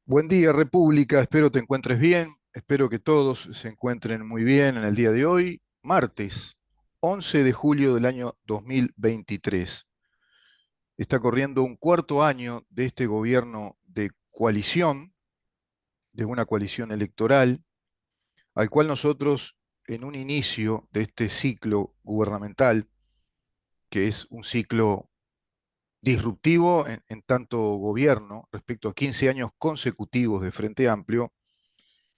Buen día, República. Espero te encuentres bien. Espero que todos se encuentren muy bien en el día de hoy, martes 11 de julio del año 2023. Está corriendo un cuarto año de este gobierno de coalición, de una coalición electoral, al cual nosotros, en un inicio de este ciclo gubernamental, que es un ciclo disruptivo en tanto gobierno respecto a 15 años consecutivos de Frente Amplio,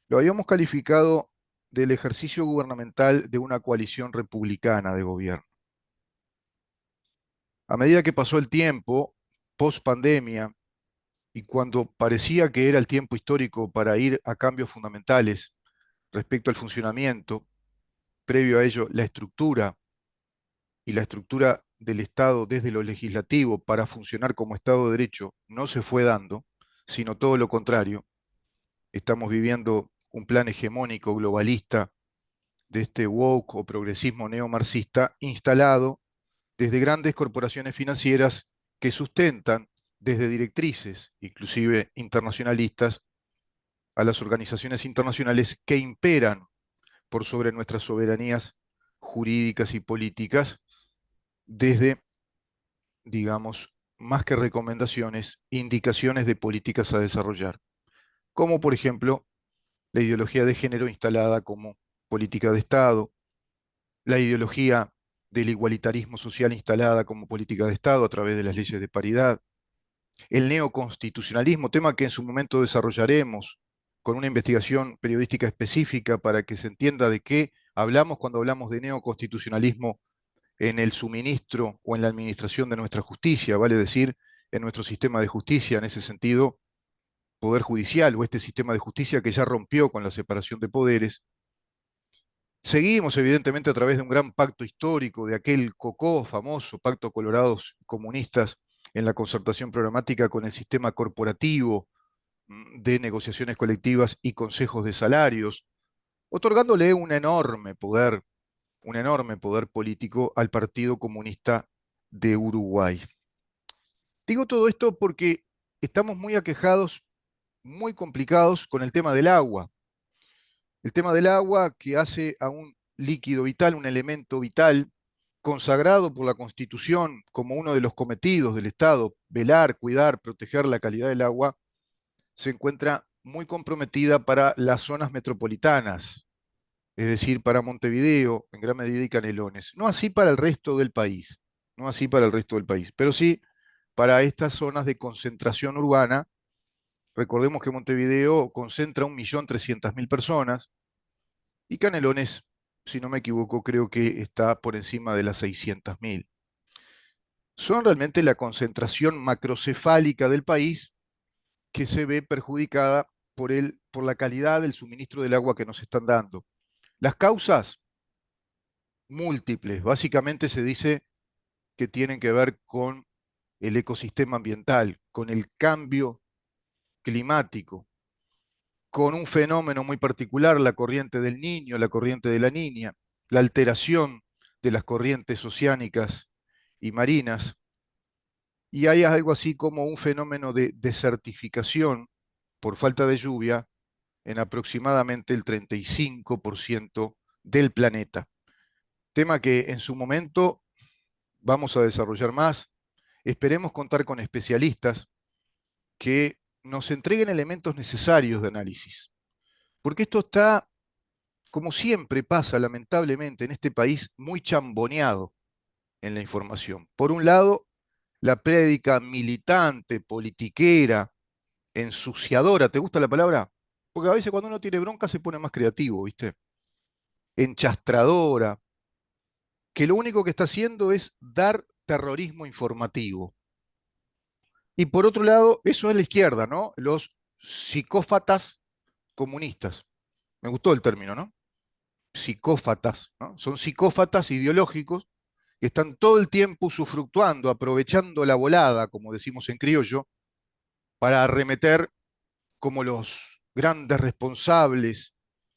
lo habíamos calificado del ejercicio gubernamental de una coalición republicana de gobierno. A medida que pasó el tiempo, post pandemia, y cuando parecía que era el tiempo histórico para ir a cambios fundamentales respecto al funcionamiento, previo a ello, la estructura y la estructura del Estado desde lo legislativo para funcionar como Estado de Derecho no se fue dando, sino todo lo contrario. Estamos viviendo un plan hegemónico globalista de este woke o progresismo neomarxista instalado desde grandes corporaciones financieras que sustentan desde directrices, inclusive internacionalistas, a las organizaciones internacionales que imperan por sobre nuestras soberanías jurídicas y políticas desde, digamos, más que recomendaciones, indicaciones de políticas a desarrollar, como por ejemplo la ideología de género instalada como política de Estado, la ideología del igualitarismo social instalada como política de Estado a través de las leyes de paridad, el neoconstitucionalismo, tema que en su momento desarrollaremos con una investigación periodística específica para que se entienda de qué hablamos cuando hablamos de neoconstitucionalismo en el suministro o en la administración de nuestra justicia, vale decir, en nuestro sistema de justicia, en ese sentido, poder judicial o este sistema de justicia que ya rompió con la separación de poderes. Seguimos, evidentemente, a través de un gran pacto histórico, de aquel COCO, famoso Pacto Colorados Comunistas en la concertación programática con el sistema corporativo de negociaciones colectivas y consejos de salarios, otorgándole un enorme poder político al Partido Comunista de Uruguay. Digo todo esto porque estamos muy aquejados, muy complicados con el tema del agua. El tema del agua que hace a un líquido vital, un elemento vital, consagrado por la Constitución como uno de los cometidos del Estado, velar, cuidar, proteger la calidad del agua, se encuentra muy comprometida para las zonas metropolitanas, es decir, para Montevideo, en gran medida y Canelones. No así para el resto del país, no así para el resto del país, pero sí para estas zonas de concentración urbana. Recordemos que Montevideo concentra 1.300.000 personas y Canelones, si no me equivoco, creo que está por encima de las 600.000. Son realmente la concentración macrocefálica del país que se ve perjudicada por la calidad del suministro del agua que nos están dando. Las causas, múltiples. Básicamente se dice que tienen que ver con el ecosistema ambiental, con el cambio climático, con un fenómeno muy particular, la corriente del Niño, la corriente de la Niña, la alteración de las corrientes oceánicas y marinas, y hay algo así como un fenómeno de desertificación por falta de lluvia en aproximadamente el 35% del planeta. Tema que en su momento vamos a desarrollar más. Esperemos contar con especialistas que nos entreguen elementos necesarios de análisis, porque esto está, como siempre pasa lamentablemente en este país, muy chamboneado en la información. Por un lado, la prédica militante, politiquera, ensuciadora, ¿te gusta la palabra? Porque a veces cuando uno tiene bronca se pone más creativo, ¿viste? Enchastradora, que lo único que está haciendo es dar terrorismo informativo. Y por otro lado, eso es la izquierda, ¿no? Los psicófatas comunistas. Me gustó el término, ¿no? Psicófatas, ¿no? Son psicófatas ideológicos que están todo el tiempo usufructuando, aprovechando la volada, como decimos en criollo, para arremeter como los grandes responsables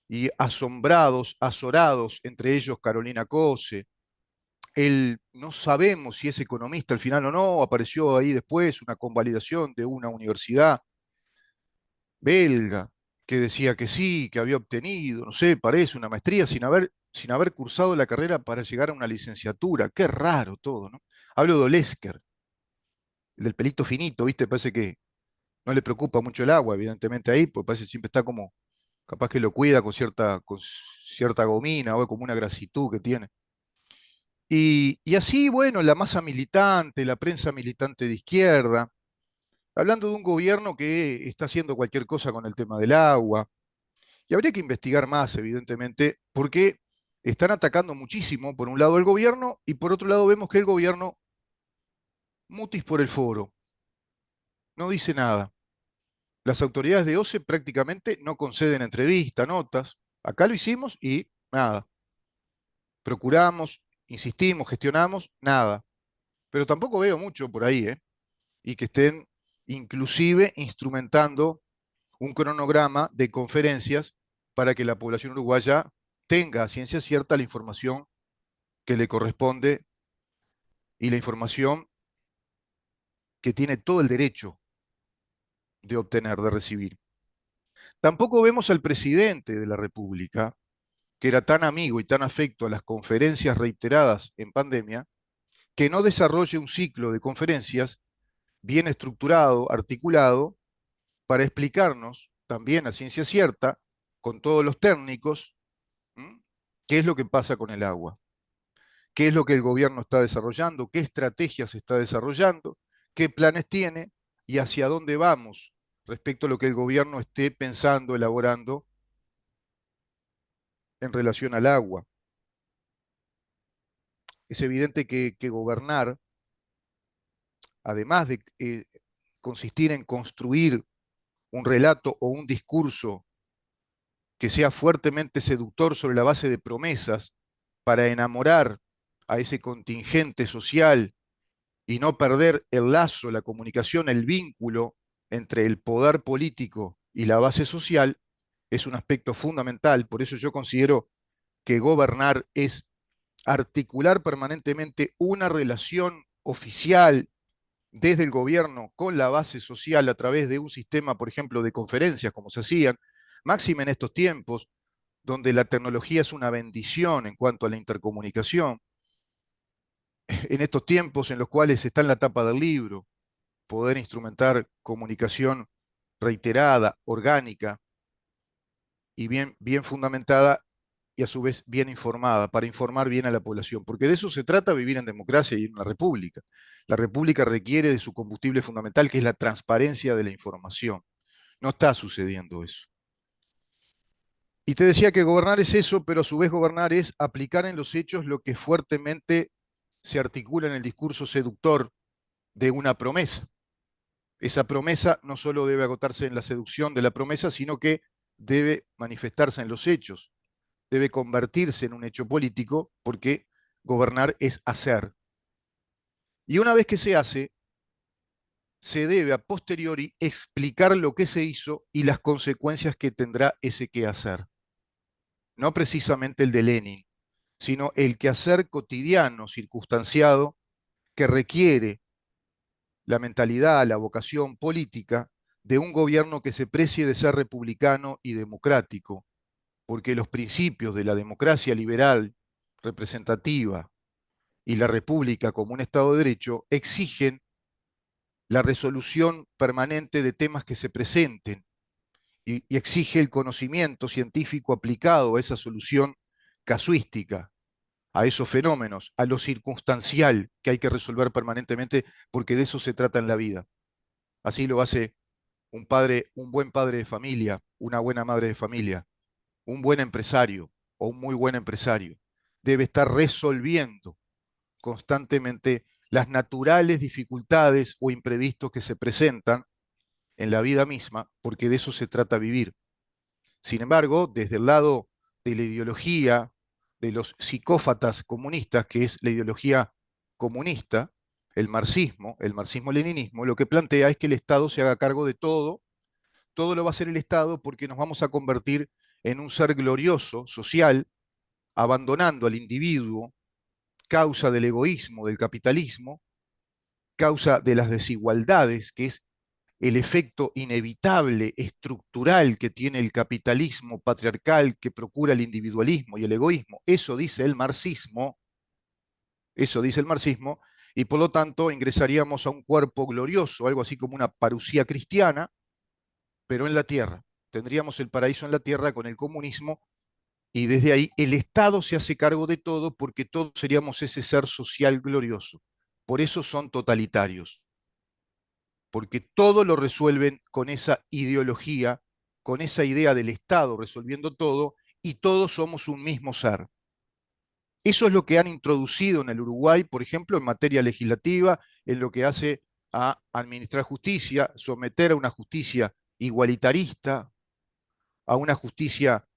y asombrados, azorados, entre ellos Carolina Cose. Él no sabemos si es economista al final o no, apareció ahí después una convalidación de una universidad. belga, que decía que sí, que había obtenido, no sé, parece una maestría sin haber cursado la carrera para llegar a una licenciatura. Qué raro todo, ¿no? Hablo de Olesker, el del pelito finito, ¿viste? Parece que no le preocupa mucho el agua, evidentemente ahí, porque parece que siempre está como, capaz que lo cuida con cierta gomina o como una grasitud que tiene. Y así, bueno, la masa militante, la prensa militante de izquierda, hablando de un gobierno que está haciendo cualquier cosa con el tema del agua. Y habría que investigar más, evidentemente, porque están atacando muchísimo, por un lado, el gobierno, y por otro lado vemos que el gobierno, mutis por el foro, no dice nada. Las autoridades de OCE prácticamente no conceden entrevistas, notas. Acá lo hicimos y nada. Procuramos, insistimos, gestionamos, nada. Pero tampoco veo mucho por ahí, ¿eh? Y que estén inclusive instrumentando un cronograma de conferencias para que la población uruguaya tenga a ciencia cierta la información que le corresponde y la información que tiene todo el derecho de obtener, de recibir. Tampoco vemos al presidente de la República, que era tan amigo y tan afecto a las conferencias reiteradas en pandemia, que no desarrolle un ciclo de conferencias bien estructurado, articulado, para explicarnos también a ciencia cierta, con todos los técnicos, ¿m? ¿Qué es lo que pasa con el agua? ¿Qué es lo que el gobierno está desarrollando? ¿Qué estrategias está desarrollando? ¿Qué planes tiene? ¿Y hacia dónde vamos respecto a lo que el gobierno esté pensando, elaborando en relación al agua? Es evidente que gobernar, además de consistir en construir un relato o un discurso que sea fuertemente seductor sobre la base de promesas para enamorar a ese contingente social y no perder el lazo, la comunicación, el vínculo entre el poder político y la base social, es un aspecto fundamental. Por eso yo considero que gobernar es articular permanentemente una relación oficial desde el gobierno con la base social a través de un sistema, por ejemplo, de conferencias, como se hacían, máxime en estos tiempos, donde la tecnología es una bendición en cuanto a la intercomunicación, en estos tiempos en los cuales está en la tapa del libro, poder instrumentar comunicación reiterada, orgánica y bien fundamentada y a su vez bien informada, para informar bien a la población, porque de eso se trata vivir en democracia y en una república. La república requiere de su combustible fundamental, que es la transparencia de la información. No está sucediendo eso. Y te decía que gobernar es eso, pero a su vez gobernar es aplicar en los hechos lo que fuertemente se articula en el discurso seductor de una promesa. Esa promesa no solo debe agotarse en la seducción de la promesa, sino que debe manifestarse en los hechos, debe convertirse en un hecho político, porque gobernar es hacer. Y una vez que se hace, se debe a posteriori explicar lo que se hizo y las consecuencias que tendrá ese quehacer. No precisamente el de Lenin, sino el quehacer cotidiano, circunstanciado, que requiere la mentalidad, la vocación política de un gobierno que se precie de ser republicano y democrático, porque los principios de la democracia liberal, representativa y la república como un Estado de Derecho exigen la resolución permanente de temas que se presenten y exige el conocimiento científico aplicado a esa solución casuística, a esos fenómenos, a lo circunstancial que hay que resolver permanentemente, porque de eso se trata en la vida. Así lo hace un padre, un buen padre de familia, una buena madre de familia, un buen empresario o un muy buen empresario. Debe estar resolviendo constantemente las naturales dificultades o imprevistos que se presentan en la vida misma, porque de eso se trata vivir. Sin embargo, desde el lado de la ideología de los psicófatas comunistas, que es la ideología comunista, el marxismo-leninismo, lo que plantea es que el Estado se haga cargo de todo lo va a hacer el Estado porque nos vamos a convertir en un ser glorioso, social, abandonando al individuo, causa del egoísmo, del capitalismo, causa de las desigualdades, que es el efecto inevitable, estructural que tiene el capitalismo patriarcal que procura el individualismo y el egoísmo. Eso dice el marxismo, y por lo tanto ingresaríamos a un cuerpo glorioso, algo así como una parusía cristiana, pero en la tierra. Tendríamos el paraíso en la tierra con el comunismo, y desde ahí el Estado se hace cargo de todo porque todos seríamos ese ser social glorioso. Por eso son totalitarios, porque todo lo resuelven con esa ideología, con esa idea del Estado resolviendo todo, y todos somos un mismo ser. Eso es lo que han introducido en el Uruguay, por ejemplo, en materia legislativa, en lo que hace a administrar justicia, someter a una justicia igualitarista, a una justicia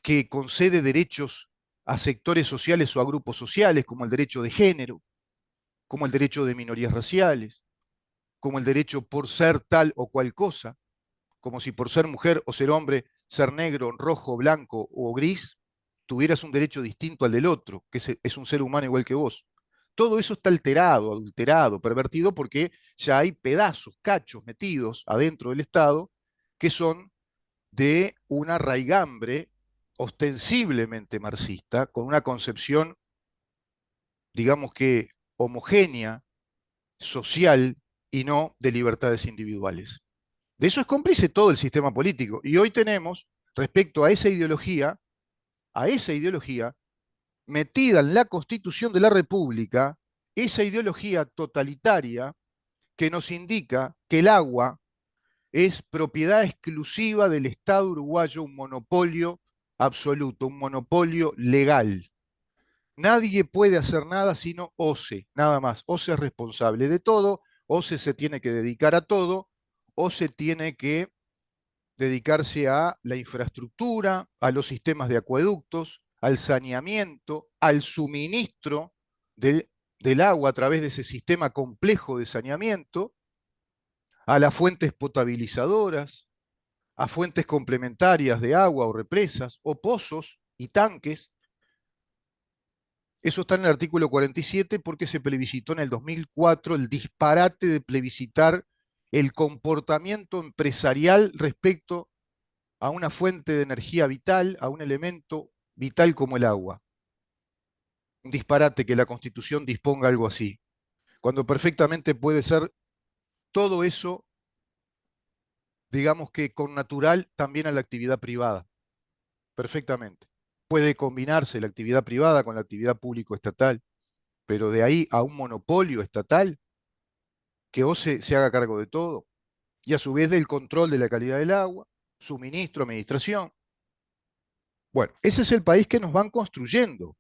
que concede derechos a sectores sociales o a grupos sociales, como el derecho de género, como el derecho de minorías raciales, como el derecho por ser tal o cual cosa, como si por ser mujer o ser hombre, ser negro, rojo, blanco o gris, tuvieras un derecho distinto al del otro, que es un ser humano igual que vos. Todo eso está alterado, adulterado, pervertido, porque ya hay pedazos, cachos metidos adentro del Estado que son de una raigambre ostensiblemente marxista, con una concepción, digamos que homogénea, social y no de libertades individuales. De eso es cómplice todo el sistema político. Y hoy tenemos, respecto a esa ideología, metida en la Constitución de la República, esa ideología totalitaria que nos indica que el agua es propiedad exclusiva del Estado uruguayo, un monopolio absoluto, un monopolio legal. Nadie puede hacer nada sino OCE, nada más. OCE es responsable de todo, OCE se tiene que dedicar a todo, OCE tiene que dedicarse a la infraestructura, a los sistemas de acueductos, al saneamiento, al suministro del agua a través de ese sistema complejo de saneamiento, a las fuentes potabilizadoras, a fuentes complementarias de agua o represas, o pozos y tanques. Eso está en el artículo 47 porque se plebiscitó en el 2004 el disparate de plebiscitar el comportamiento empresarial respecto a una fuente de energía vital, a un elemento vital como el agua. Un disparate que la Constitución disponga algo así, cuando perfectamente puede ser todo eso, digamos que con natural también a la actividad privada, perfectamente. Puede combinarse la actividad privada con la actividad público-estatal, pero de ahí a un monopolio estatal que OCE se haga cargo de todo, y a su vez del control de la calidad del agua, suministro, administración. Bueno, ese es el país que nos van construyendo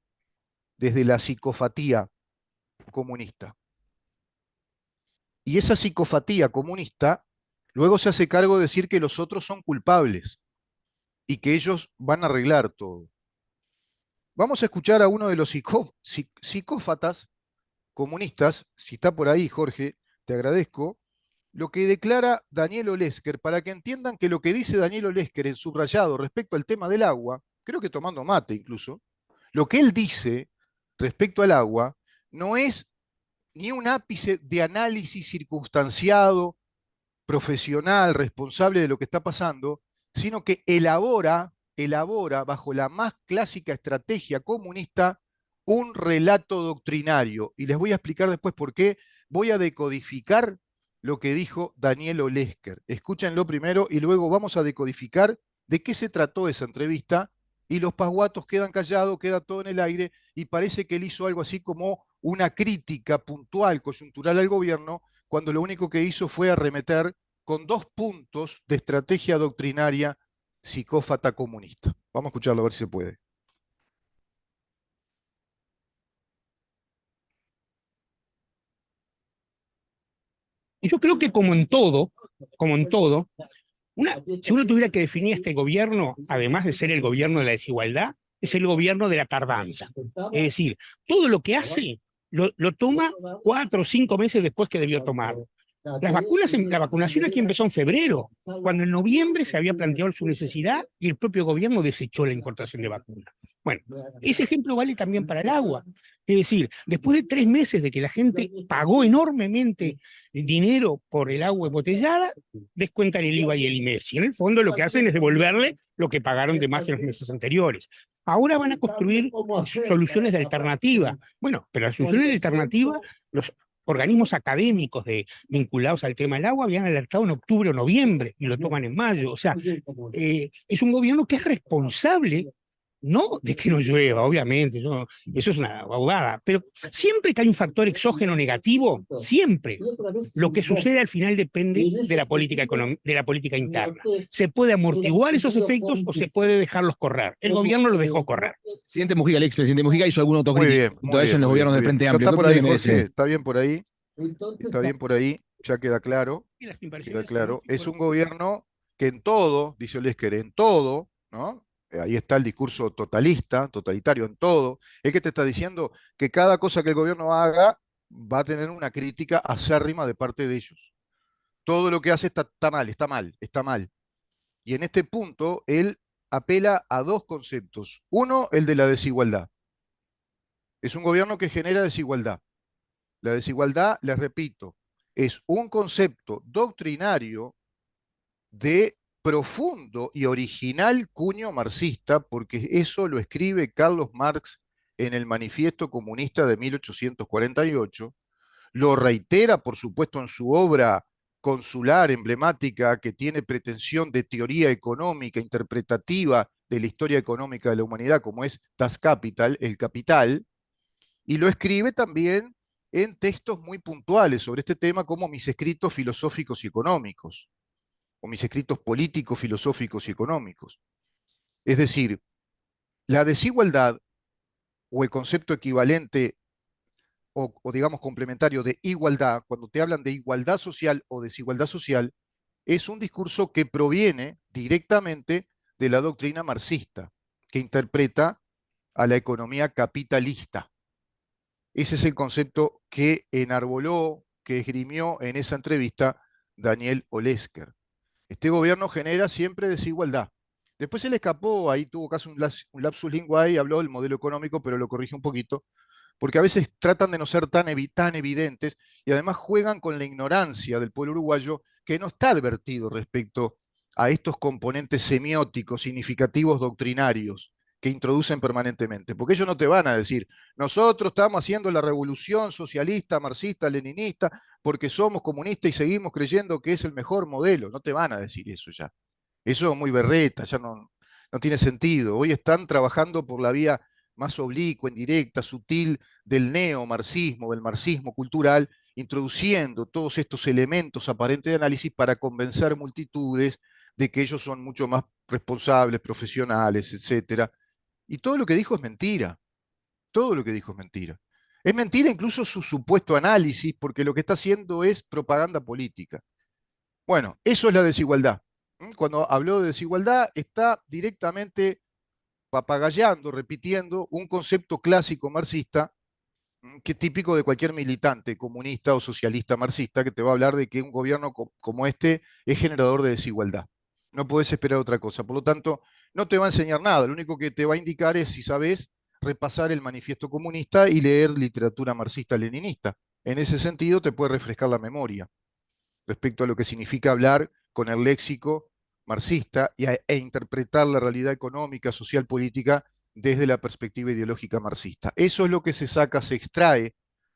desde la psicofatía comunista. Y esa psicofatía comunista luego se hace cargo de decir que los otros son culpables y que ellos van a arreglar todo. Vamos a escuchar a uno de los psicófatas comunistas, si está por ahí, Jorge, te agradezco, lo que declara Daniel Olesker, para que entiendan que lo que dice Daniel Olesker en subrayado respecto al tema del agua, creo que tomando mate incluso, lo que él dice respecto al agua no es ni un ápice de análisis circunstanciado, profesional, responsable de lo que está pasando, sino que elabora bajo la más clásica estrategia comunista un relato doctrinario. Y les voy a explicar después por qué. Voy a decodificar lo que dijo Daniel Olesker. Escúchenlo primero y luego vamos a decodificar de qué se trató esa entrevista, y los pasguatos quedan callados, queda todo en el aire, y parece que él hizo algo así como una crítica puntual, coyuntural al gobierno, cuando lo único que hizo fue arremeter con 2 puntos de estrategia doctrinaria psicófata comunista. Vamos a escucharlo a ver si se puede. Y yo creo que como en todo, si uno tuviera que definir este gobierno, además de ser el gobierno de la desigualdad, es el gobierno de la tardanza. Es decir, todo lo que hace lo toma 4 o 5 meses después que debió tomar. La vacunación aquí empezó en febrero, cuando en noviembre se había planteado su necesidad y el propio gobierno desechó la importación de vacunas. Bueno, ese ejemplo vale también para el agua. Es decir, después de 3 meses de que la gente pagó enormemente dinero por el agua embotellada, descuentan el IVA y el IMES. Y en el fondo lo que hacen es devolverle lo que pagaron de más en los meses anteriores. Ahora van a construir soluciones de alternativa. Bueno, pero las soluciones de alternativa, los organismos académicos vinculados al tema del agua habían alertado en octubre o noviembre y lo toman en mayo. O sea, es un gobierno que es responsable, no de que no llueva, obviamente, no, eso es una abogada, pero siempre que hay un factor exógeno negativo, siempre lo que sucede al final depende de la política de la política interna. Se puede amortiguar esos efectos o se puede dejarlos correr. El gobierno lo dejó correr. Presidente Mujica, el expresidente Mujica hizo algún Muy autocrítico bien, junto muy a eso bien, en los muy bien, gobiernos muy del bien. Frente Ya Amplio. está ¿Qué por opinión ahí, le merece? Jorge, está bien por ahí, ya Y las queda inversiones claro. Es un gobierno que en todo, dice Olesker, en todo, ¿no? Ahí está el discurso totalista, totalitario en todo. Es que te está diciendo que cada cosa que el gobierno haga va a tener una crítica acérrima de parte de ellos. Todo lo que hace está mal, está mal, está mal. Y en este punto, él apela a dos conceptos. Uno, el de la desigualdad. Es un gobierno que genera desigualdad. La desigualdad, les repito, es un concepto doctrinario de profundo y original cuño marxista, porque eso lo escribe Carlos Marx en el Manifiesto Comunista de 1848, lo reitera, por supuesto, en su obra consular emblemática que tiene pretensión de teoría económica, interpretativa de la historia económica de la humanidad, como es Das Kapital, el Capital, y lo escribe también en textos muy puntuales sobre este tema, como mis escritos filosóficos y económicos, o mis escritos políticos, filosóficos y económicos. Es decir, la desigualdad o el concepto equivalente o digamos complementario de igualdad, cuando te hablan de igualdad social o desigualdad social, es un discurso que proviene directamente de la doctrina marxista, que interpreta a la economía capitalista. Ese es el concepto que enarboló, que esgrimió en esa entrevista Daniel Olesker. Este gobierno genera siempre desigualdad. Después se le escapó, ahí tuvo casi un lapsus linguae y habló del modelo económico, pero lo corrige un poquito, porque a veces tratan de no ser tan evidentes y además juegan con la ignorancia del pueblo uruguayo que no está advertido respecto a estos componentes semióticos significativos doctrinarios que introducen permanentemente. Porque ellos no te van a decir, nosotros estamos haciendo la revolución socialista, marxista, leninista, porque somos comunistas y seguimos creyendo que es el mejor modelo. No te van a decir eso ya. Eso es muy berreta, ya no tiene sentido. Hoy están trabajando por la vía más oblicua, indirecta, sutil del neomarxismo, del marxismo cultural, introduciendo todos estos elementos aparentes de análisis para convencer multitudes de que ellos son mucho más responsables, profesionales, etcétera. Y todo lo que dijo es mentira. Todo lo que dijo es mentira. Es mentira incluso su supuesto análisis, porque lo que está haciendo es propaganda política. Bueno, eso es la desigualdad. Cuando habló de desigualdad, está directamente papagayando, repitiendo un concepto clásico marxista, que es típico de cualquier militante comunista o socialista marxista, que te va a hablar de que un gobierno como este es generador de desigualdad. No puedes esperar otra cosa. Por lo tanto, no te va a enseñar nada. Lo único que te va a indicar es, si sabes, repasar el manifiesto comunista y leer literatura marxista-leninista. En ese sentido, te puede refrescar la memoria respecto a lo que significa hablar con el léxico marxista e interpretar la realidad económica, social, política desde la perspectiva ideológica marxista. Eso es lo que se saca, se extrae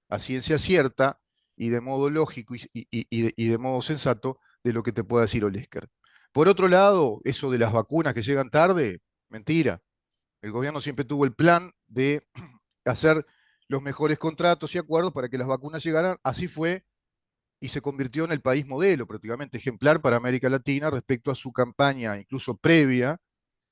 a ciencia cierta y de modo lógico y de modo sensato de lo que te pueda decir Olesker. Por otro lado, eso de las vacunas que llegan tarde, mentira. El gobierno siempre tuvo el plan de hacer los mejores contratos y acuerdos para que las vacunas llegaran. Así fue y se convirtió en el país modelo, prácticamente ejemplar para América Latina respecto a su campaña, incluso previa,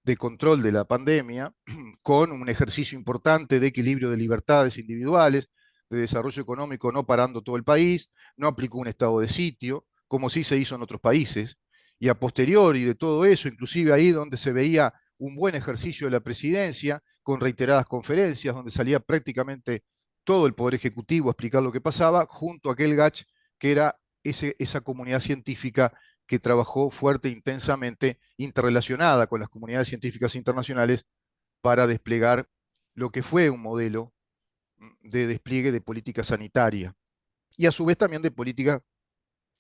de control de la pandemia, con un ejercicio importante de equilibrio de libertades individuales, de desarrollo económico, no parando todo el país, no aplicó un estado de sitio, como sí se hizo en otros países, y a posteriori de todo eso, inclusive ahí donde se veía un buen ejercicio de la presidencia, con reiteradas conferencias, donde salía prácticamente todo el Poder Ejecutivo a explicar lo que pasaba, junto a aquel gach que era esa comunidad científica que trabajó fuerte e intensamente interrelacionada con las comunidades científicas internacionales para desplegar lo que fue un modelo de despliegue de política sanitaria y a su vez también de política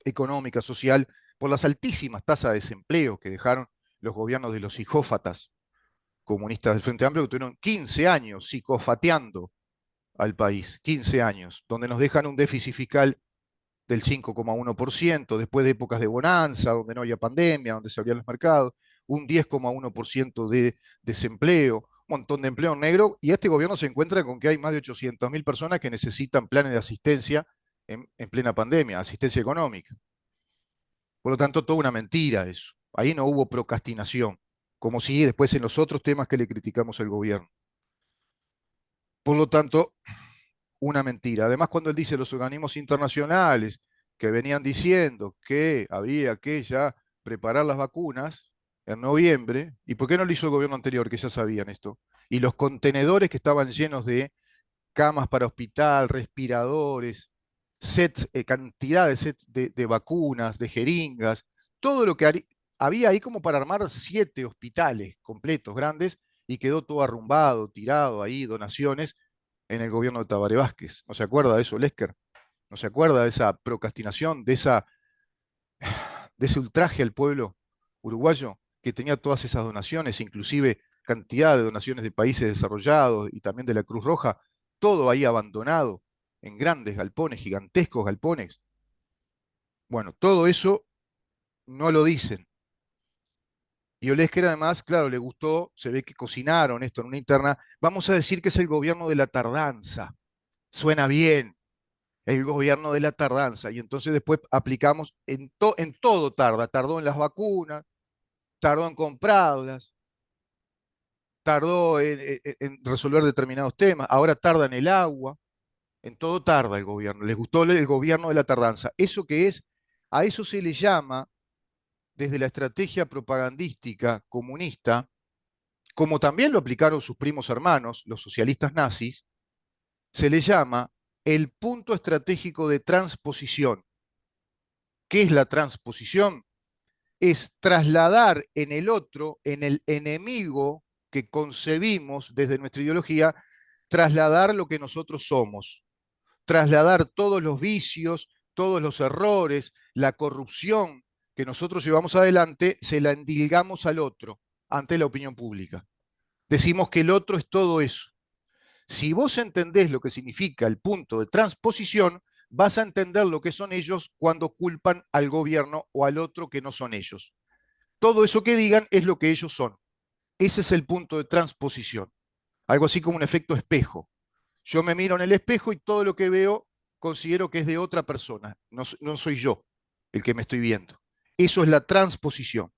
económica, social, por las altísimas tasas de desempleo que dejaron los gobiernos de los psicófatas comunistas del Frente Amplio, que tuvieron 15 años psicofateando al país, 15 años, donde nos dejan un déficit fiscal del 5,1%, después de épocas de bonanza, donde no había pandemia, donde se abrían los mercados, un 10,1% de desempleo, un montón de empleo negro, y este gobierno se encuentra con que hay más de 800.000 personas que necesitan planes de asistencia en plena pandemia, asistencia económica. Por lo tanto, toda una mentira eso. Ahí no hubo procrastinación, como si después en los otros temas que le criticamos al gobierno. Por lo tanto, una mentira. Además, cuando él dice los organismos internacionales que venían diciendo que había que ya preparar las vacunas en noviembre, ¿y por qué no lo hizo el gobierno anterior, que ya sabían esto? Y los contenedores que estaban llenos de camas para hospital, respiradores, sets, cantidad de sets de vacunas, de jeringas, todo lo que había ahí como para armar 7 hospitales completos, grandes, y quedó todo arrumbado, tirado ahí, donaciones, en el gobierno de Tabaré Vázquez. ¿No se acuerda de eso, Lesker? ¿No se acuerda de esa procrastinación, de ese ultraje al pueblo uruguayo que tenía todas esas donaciones, inclusive cantidad de donaciones de países desarrollados y también de la Cruz Roja, todo ahí abandonado en grandes galpones, gigantescos galpones? Bueno, todo eso no lo dicen. Y Olesker además, claro, le gustó, se ve que cocinaron esto en una interna, vamos a decir que es el gobierno de la tardanza. Suena bien, el gobierno de la tardanza. Y entonces después aplicamos, en todo tarda, tardó en las vacunas, tardó en comprarlas, tardó en resolver determinados temas, ahora tarda en el agua, en todo tarda el gobierno. Les gustó el gobierno de la tardanza. ¿Eso qué es? A eso se le llama, desde la estrategia propagandística comunista, como también lo aplicaron sus primos hermanos, los socialistas nazis, se le llama el punto estratégico de transposición. ¿Qué es la transposición? Es trasladar en el otro, en el enemigo que concebimos desde nuestra ideología, trasladar lo que nosotros somos, trasladar todos los vicios, todos los errores, la corrupción que nosotros llevamos adelante, se la endilgamos al otro ante la opinión pública. Decimos que el otro es todo eso. Si vos entendés lo que significa el punto de transposición, vas a entender lo que son ellos cuando culpan al gobierno o al otro que no son ellos. Todo eso que digan es lo que ellos son. Ese es el punto de transposición. Algo así como un efecto espejo. Yo me miro en el espejo y todo lo que veo considero que es de otra persona. No, no soy yo el que me estoy viendo. Eso es la transposición.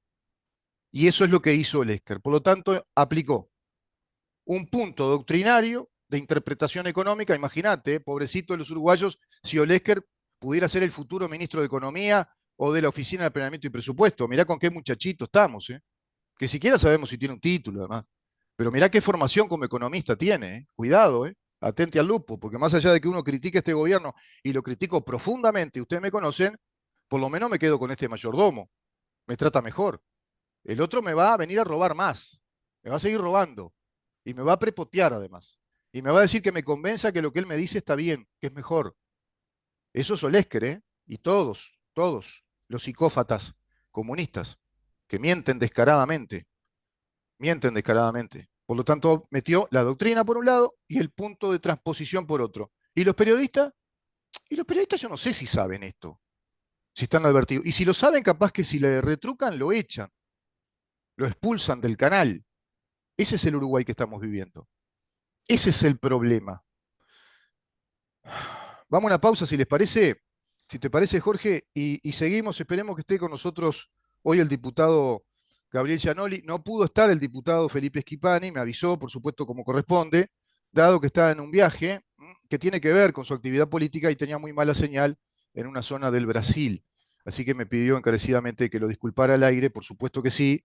Y eso es lo que hizo Lesker. Por lo tanto, aplicó un punto doctrinario de interpretación económica. Imagínate, pobrecito de los uruguayos, si Olesker pudiera ser el futuro ministro de Economía o de la Oficina de Planeamiento y Presupuesto. Mirá con qué muchachito estamos, que siquiera sabemos si tiene un título, además. Pero mirá qué formación como economista tiene, cuidado, atente al lupo, porque más allá de que uno critique este gobierno, y lo critico profundamente, ustedes me conocen, por lo menos me quedo con este mayordomo, me trata mejor. El otro me va a venir a robar más, me va a seguir robando, y me va a prepotear además, y me va a decir que me convenza que lo que él me dice está bien, que es mejor. Eso es Olesker, y todos, los psicófatas comunistas, que mienten descaradamente. Por lo tanto, metió la doctrina por un lado y el punto de transposición por otro. ¿Y los periodistas? Y los periodistas yo no sé si saben esto, si están advertidos. Y si lo saben, capaz que si le retrucan, lo echan, lo expulsan del canal. Ese es el Uruguay que estamos viviendo. Ese es el problema. Vamos a una pausa, si les parece, si te parece, Jorge, y seguimos. Esperemos que esté con nosotros hoy el diputado Gabriel Gianoli. No pudo estar el diputado Felipe Schipani, me avisó, por supuesto, como corresponde, dado que está en un viaje que tiene que ver con su actividad política y tenía muy mala señal en una zona del Brasil. Así que me pidió encarecidamente que lo disculpara al aire, por supuesto que sí.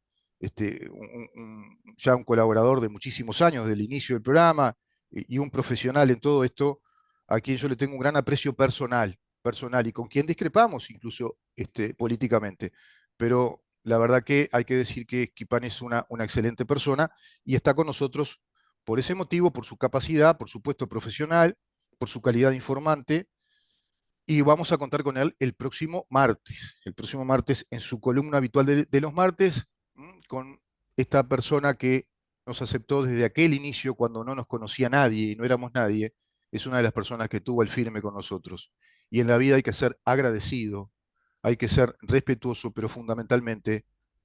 Ya un colaborador de muchísimos años, del inicio del programa, y un profesional en todo esto, a quien yo le tengo un gran aprecio personal. personal y con quien discrepamos incluso políticamente. Pero la verdad que hay que decir que Schipani es una excelente persona y está con nosotros por ese motivo, por su capacidad, por supuesto profesional, por su calidad de informante, y vamos a contar con él el próximo martes en su columna habitual de los martes, con esta persona que nos aceptó desde aquel inicio cuando no nos conocía nadie y no éramos nadie, es una de las personas que tuvo el firme con nosotros. Y en la vida hay que ser agradecido, hay que ser respetuoso, pero fundamentalmente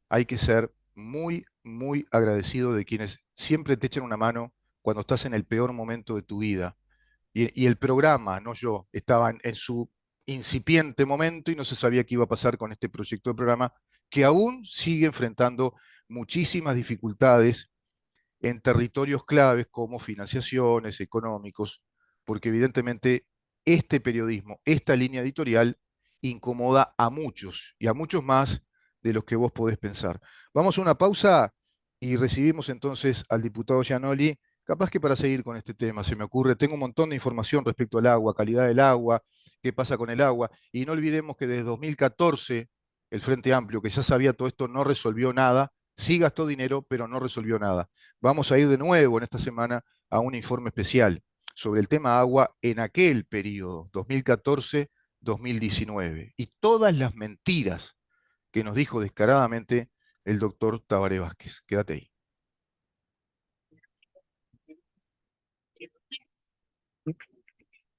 hay que ser muy, muy agradecido de quienes siempre te echan una mano cuando estás en el peor momento de tu vida. Y el programa, no yo, estaba en su incipiente momento y no se sabía qué iba a pasar con este proyecto de programa, que aún sigue enfrentando muchísimas dificultades en territorios claves como financiaciones, económicos, porque evidentemente este periodismo, esta línea editorial, incomoda a muchos y a muchos más de los que vos podés pensar. Vamos a una pausa y recibimos entonces al diputado Gianoli, capaz que para seguir con este tema, se me ocurre, tengo un montón de información respecto al agua, calidad del agua, qué pasa con el agua, y no olvidemos que desde 2014 el Frente Amplio, que ya sabía todo esto, no resolvió nada, sí gastó dinero, pero no resolvió nada. Vamos a ir de nuevo en esta semana a un informe especial sobre el tema agua en aquel periodo, 2014-2019, y todas las mentiras que nos dijo descaradamente el doctor Tabaré Vázquez. Quédate ahí.